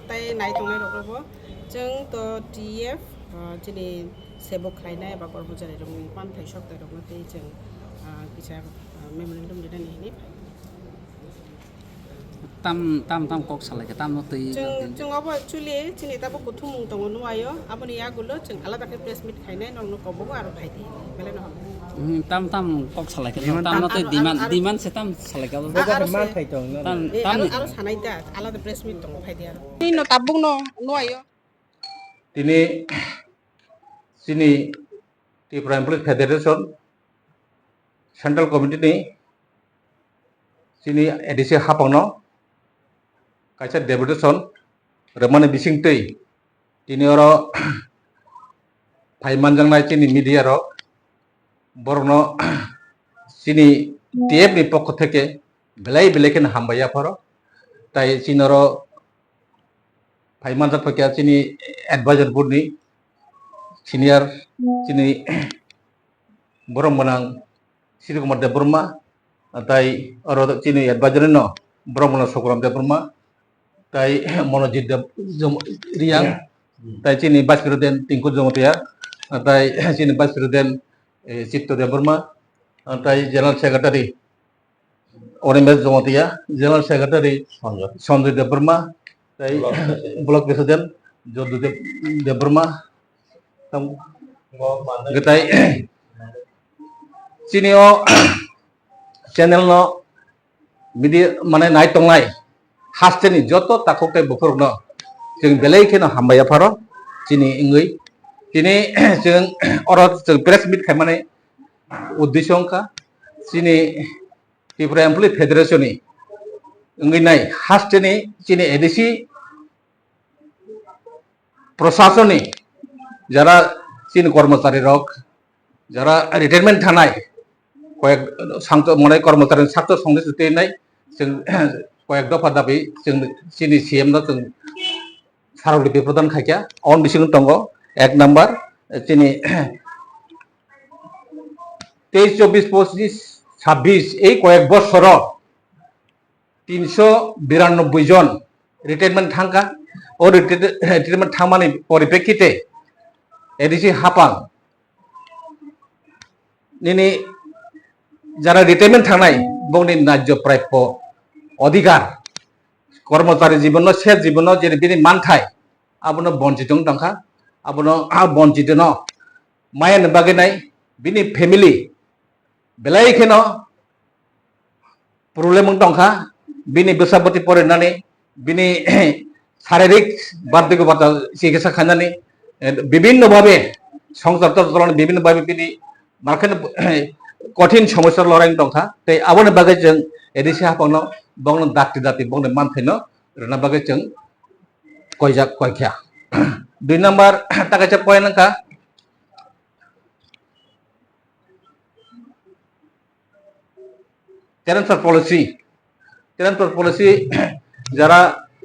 Tay này tông này được rồi, chừng to TF chỉ để xe bốc khai này bà con hỗ trợ được mình quan thấy shop tới được nó tay chừng cái memorandum gì đây này tam kok salai ke tam noti chừng apa chuli chỉ để ta bốc kutu mung tông nó ayo apa ni aku lo chừng ala tak press meet khai này nó có bốc aru khai đi bela nó tam kok salai ke tam noti diman se tam salai ke man khai tong tam aru sanai ta ala tak press meet tong khai dia ni no tabung no ayo tini sini di Employees Federation Central Committee ni sini edisi Haphang no kaisa deputation remane bising tei tini oro phaiman jangnai sini media ro borno sini TF ni pokho theke belai beleken hambaya pharo tai sinoro phaiman japakya sini advisor board ni senior sini borong manang Sri Kumar Debbarma tai oro sini advisor no borong manang Sokuram Debbarma tai Monojit Riang tai sini Vice President Tingku Jomotia tai sini Vice President Cipto Debbarma tai General Secretary Orimes Jomotia General Secretary Sanjay Debbarma tai Block President Jodu Debbarma Getai sini o channel no media mane nai tonglai hasteni joto takokte bukur no jeng belai keno hambaya pharo sini ingui tini jeng oro press meet khamane uddishongka sini Tripura Employees Federation ni ingui nai hasteni sini edisi প্রশাসনে যারা চীন কর্মচারী rock যারা retirement থানায় কয়েক মানে কর্মচারী ছাত্র সংশ্লিষ্ট নাই কয়েক দফা দাবি जों চিনি সিএম না जों সারলিপি প্রদান খাইয়া অন বিসিং দङ এক নাম্বার চিনি 23 24 25 26 এই কয়েক বছর 392 জন रिटायरमेंट थांगा और रिटायरमेंट थांमानि परिप्रेक्षिते एडिसि हापां निनि যারা রিটায়ারমেন্ট থানায় বংনি ন্যায্য প্রাপ্য অধিকার কর্মচারী জীবন সে জীবন যে বিনি মানথাই আবনো বঞ্চিত দংখা আবনো বঞ্চিত ন মায়েন বাগেনাই বিনি ফ্যামিলি বেলাইखेन प्रब्लेम दंखा बिनि बैसाबती फरायनानै बिनि शारीरिक बार्धक्य भाता चिकित्सा खालामनानै विभिन्न भावे संसार चलानानै विभिन्न भावे बिनि मार्केट कठिन समस्या लड़ाई दंखा तै आबोनि बागै जों एडिसि हाफांनो बंनो दाति दाति बंनो मानथायनो रना बागै जों कयजा कयख्या 2 नम्बर ताकाचा पॉइंट का ट्रांसफर पॉलिसी যারা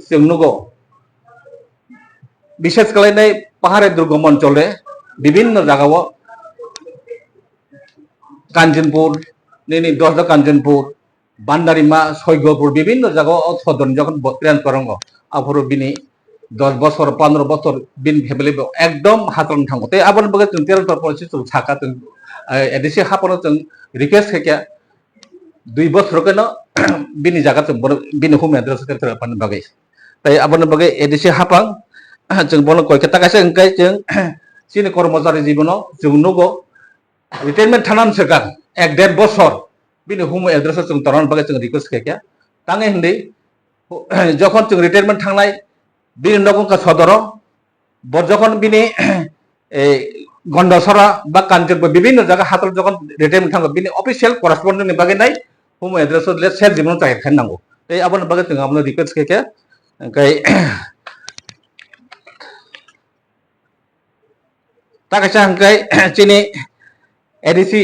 जोंनुगो विशेष खालामनाय पाहाड़े दुर्गम अंचले विभिन्न जगह कांचनपुर निनी दसदा कांचनपुर बान्दारिमा सयगपुर विभिन्न जगह सदन जखन ट्रांसफर होंगे आफर बिनी 10 बছর 15 বছর बिन फैमिली एकदम हातरन थांगो ते आबन बगे जों ट्रांसफर पॉलिसी जों साका जों एडिसि हाफानो जों रिक्वेस्ट खाया 2 বছর केन बिनि जागा जों बिनि होम एड्रेस के पान बगे तै आबन बगे एडिसि हाफां जों बन कय केटा गासे अंकाय जों सिनि कर्मचारी जीवन जों नुगो रिटायरमेंट थानान सेगां 1.5 বছর बिनि होम एड्रेस जों तरान बगे जों रिक्वेस्ट खाया तांगे हिंदी যখন जों रिटायरमेंट थांनाय बिनि नगं का सदर बरजखन बिनि गंडसरा बा कांचनपुर विभिन्न जगह हातल जखन रिटायरमेंट थांगो बिनि ऑफिशियल करस्पॉन्डेंट बागै नाय होम एड्रेस ले सेट जीवन चाहे खानांगौ ते आबन बागै जों आबन रिक्वेस्ट के ओंखाय ताकाचा ओंखाय चिनि एडिसि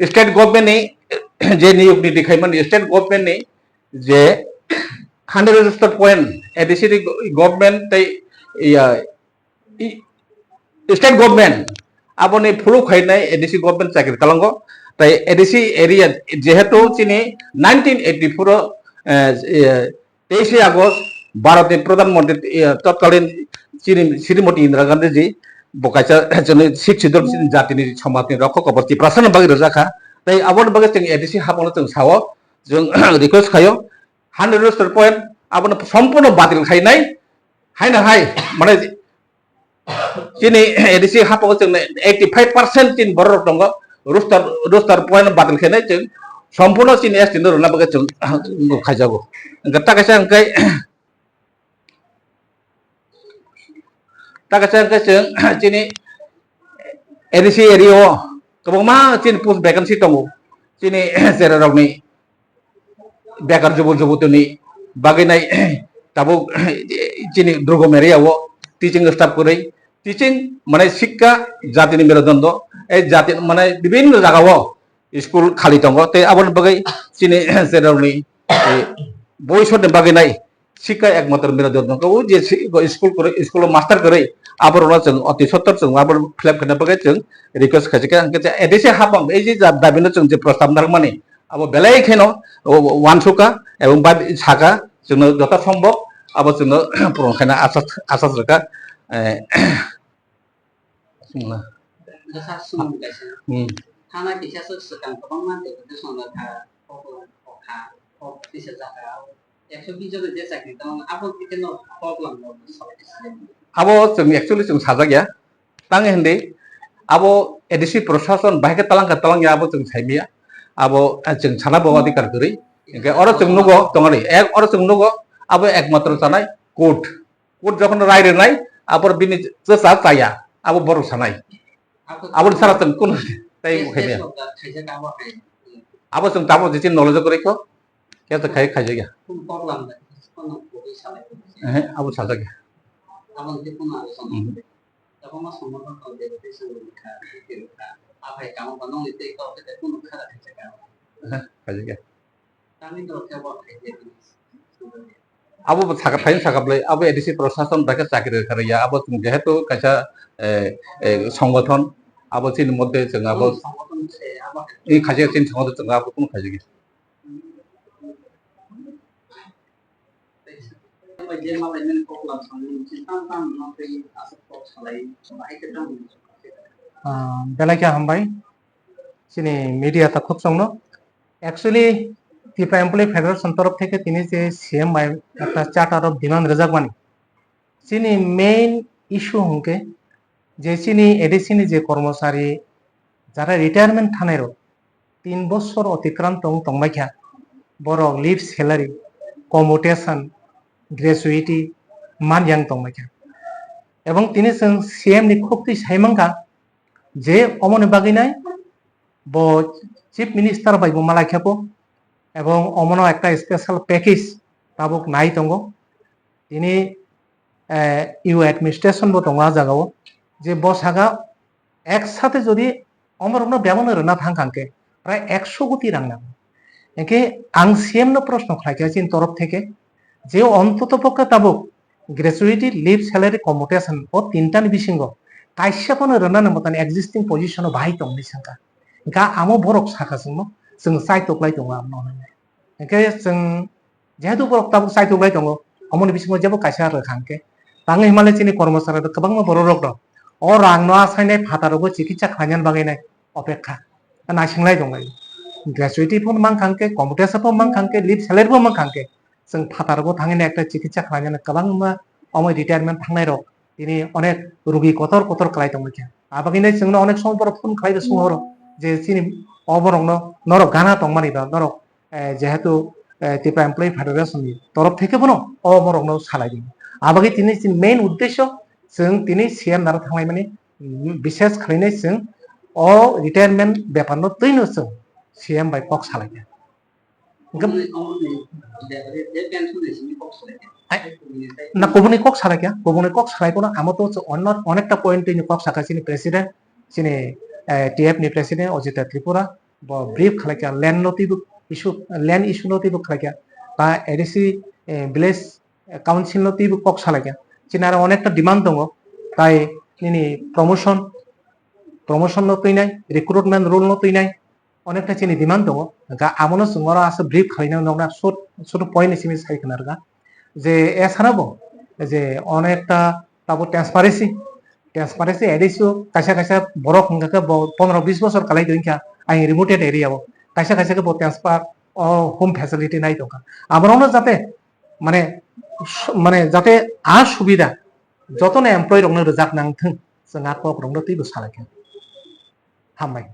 स्टेट गवर्नमेंट नि जे नियोग नि दिखायमोन स्टेट गवर्नमेंट नि जे 100 registered point एडिसि गवर्नमेंट तै स्टेट गवर्नमेंट आबोनि फुलु खायनाय एडिसि गवर्नमेंट चाकरि खालामगो तै एडिसि एरिया जेहेतु चिनि 1984 23 আগস্ট भारतनि प्रधानमंत्री तत्कालीन श्रीमती इंदिरा गांधी जी बकायचा जोंनि शिक्षित जातिनि समाजनि रक्षक अबस्ति प्रासन बागै रजाखा तै आबोनि बागै जों एडिसि हाबानो जों सावो जों रिक्वेस्ट खायो 100 registered point आबोनो सम्पूर्ण बातिल खायनाय हायना हाय माने चिनि एडिसि हाबानो जों 85% चिन बर दङ रोस्टार पॉइंट बातिल खायनाय जों सम्पूर्ण चिनि एसटि नरना बागै जों खायजागो गत्ता कायसा अंकाय ताकाचा जों चिनि एडिसि एरिया गोबां चिनि पोस्ट वैकेंसी दङ चिनि जेरावनि बेकार जुबुतनि बागैनाय दाबो चिनि दुर्गम एरियाव टीचिंग स्टाफ करै टीचिंग माने शिक्षा जातिनि मेरुदंड ए जाति माने विभिन्न जगह स्कूल खाली दङ ते आबन बागै चिनि जेरावनि बयसनि बागैनाय शिक्षा एकमात्र मेरुदंड को जे स्कूल मास्टर करै आबरना जों अति सत्तर जों आबर फिलअप खालामनो बागै जों रिक्वेस्ट खायसे एडिसि हाबां ए जे दाबिनो जों जे प्रस्ताब नारमाने अब बेलायखेन वानसुका एवं बाद साका जोंनो जथा सम्भव अब जोंनो पुरनखायना आसास रखा थाना किसासो सकां गोबां मानसिफोर संनो था अखा दिसे जागा 120 जन जे साख्रि दं आबो बिदिनो प्रब्लेम अब जों एक्चुअली जों साजा गया तांगे हिंदी अब एडिसि प्रशासन बाहेके तलां अब जों साइमिया अब जों साना बाव अधिकार करै ओंखाय अर जों नुगो दङारि एक अर जों नुगो अब एकमात्र जानाय कोर्ट जखन रायरेनाय आबर बिनि जसा जाया अब बर सानाय अब सारा जों कोन ताय खायया अब जों दाबो जेति नलेज करैखो के त खायजा गया अब साजा गया अब जेको ना तब मा समर्थन कर दे Haphang kamu banong itu kau kita pun kada cakap. Kaji ke? Kami tu kau buat kerja. Abu bercakap lain cakap lagi. Abu edisi prosesan mereka cakap kerja. Abu tunggu itu kaca সংগঠন আবু চিন মধ্যে जों আবু এই কাজে চিন সংগঠন जों আবু কোন কাজে जे मालायनि पपुलार साननि सिस्टाम नथै आसा पक्स खालाय बाहायखौ दं बेलाइका हामबाय सिनि मीडिया ता खूब संनो एक्चुअली टिपा एम्प्लॉय फेडरेशन तरफ থেকে তিনি যে সিএম বাই একটা চার্টার অফ ডিমান্ড রেজাকবানি সিনি মেইন ইস্যু হংকে যে সিনি এডিসিনি যে কর্মচারী যারা রিটায়ারমেন্ট থানায় 3 বছর অতিক্রান্ত তংমাইখা বড় লিভ স্যালারি কমিউটেশন গ্র্যাচুইটি মানয়াং তংমাইখা এবং তিনি সিএম নি খুবই সাইমাঙ্কা যে অমনে বাগিনাই ব চিফ মিনিস্টার বাইব মালাইখাপো এবং অমনো একটা স্পেশাল প্যাকেজ তাবুক নাই তঙ্গ তিনি ইউ অ্যাডমিনিস্ট্রেশন বো তঙ্গা জাগাও যে বসাগা একসাথে যদি অমরনো ব্যবহার না থাকাঙ্কে প্রায় 100 কোটি রাং নাম একে আং সিএম নো প্রশ্ন খাইছে তরফ থেকে যে অন্তত পক্ষে তাবুক গ্র্যাচুইটি লিভ স্যালারি কমিউটেশন ও তিনটানি বিসিঙ্গ কাইসা কোনো রনা নমতাन एक्जिस्टिंग पोजीशन बाहाय तंनि संका गा आमो बरक साखासंनो जों साइटोक्लाय दङ आमनो एके जों जेहेतु बरक ताबुक साइटोक्लाय दङ अमनि बिसिङाव जेबो काइसा रोखांके तांनि हिमालय चिनि कर्मचारी गोबां बर' रक दं अ रांनो आसायनाय फातारबो चिकित्सा खालायनानै बागायनाय अपेक्षा नासिंलाय दङ ग्र्याचुइटी फोन मांखांके कम्पिउटेशन फोन मांखांके लिभ स्यालारिबो मांखांके जों फातारबो थांनाय একটা চিকিৎসা खालायनानै गोबां अमय रिटायारमेंट थांनाय रक তিনি অনেক রোগী কতর কতর খালাই তংমাইখা আবাগিনে जोंनो অনেক সময় পর ফোন খালাইবে সোহর যে চিনি অবরংনো নরক গানা তংমানিবা নরক যেহেতু টিপা এমপ্লয়ি ফেডারেশন তরফ থেকে বনো অবরংনো সালাইদি আবাগি তিনি মেইন উদ্দেশ্য जों তিনি সিএম দ্বারা থাंनाय माने বিশেষ খালাইनाय जों अ रिटायारमेंट ব্যাপারনো তৈনো जों সিএম বাই পক সালাইয়া না কবুনি কক সারাকিয়া কবুনি কক সারাইকোনা আমতো অনেকটা পয়েন্ট নি কক সাকাছিনি প্রেসিডেন্ট চিনি টিএফ নি প্রেসিডেন্ট অজিতা ত্রিপুরা ব্রিফ খালাকিয়া ল্যান্ড ইস্যু নতিবু খালাকিয়া বা এডিসি ভিলেজ কাউন্সিল নতিবু কক সালাকিয়া চিনি আর অনেকটা ডিমান্ড দङ তাই নিনি প্রমোশন নতৈনাই রিক্রুটমেন্ট রুল নতৈনাই অনেকটা চিনি ডিমান্ড দङ গা আমনো সুঙরা আছে ব্রিফ খালাইনা দङনা ছোট পয়েন্ট সিমি সাইখনারগা যে এছাড়াও যে অনেকটা তাবো ট্রান্সপারেন্সি এডিসিও কাইসা কাইসা বড় সংখ্যাকে 15-20 বছর কালাই দইখা আই রিমোটেড এরিয়াও কাইসা কাইসাকে ট্রান্সফার হোম ফ্যাসিলিটি নাই দোকা আমরাও যাতে মানে যাতে আর সুবিধা যতনে এমপ্লয়ি রংनो रोजाक नांथों जों आत्मा रंनो तैबो सालायगोन हामबाय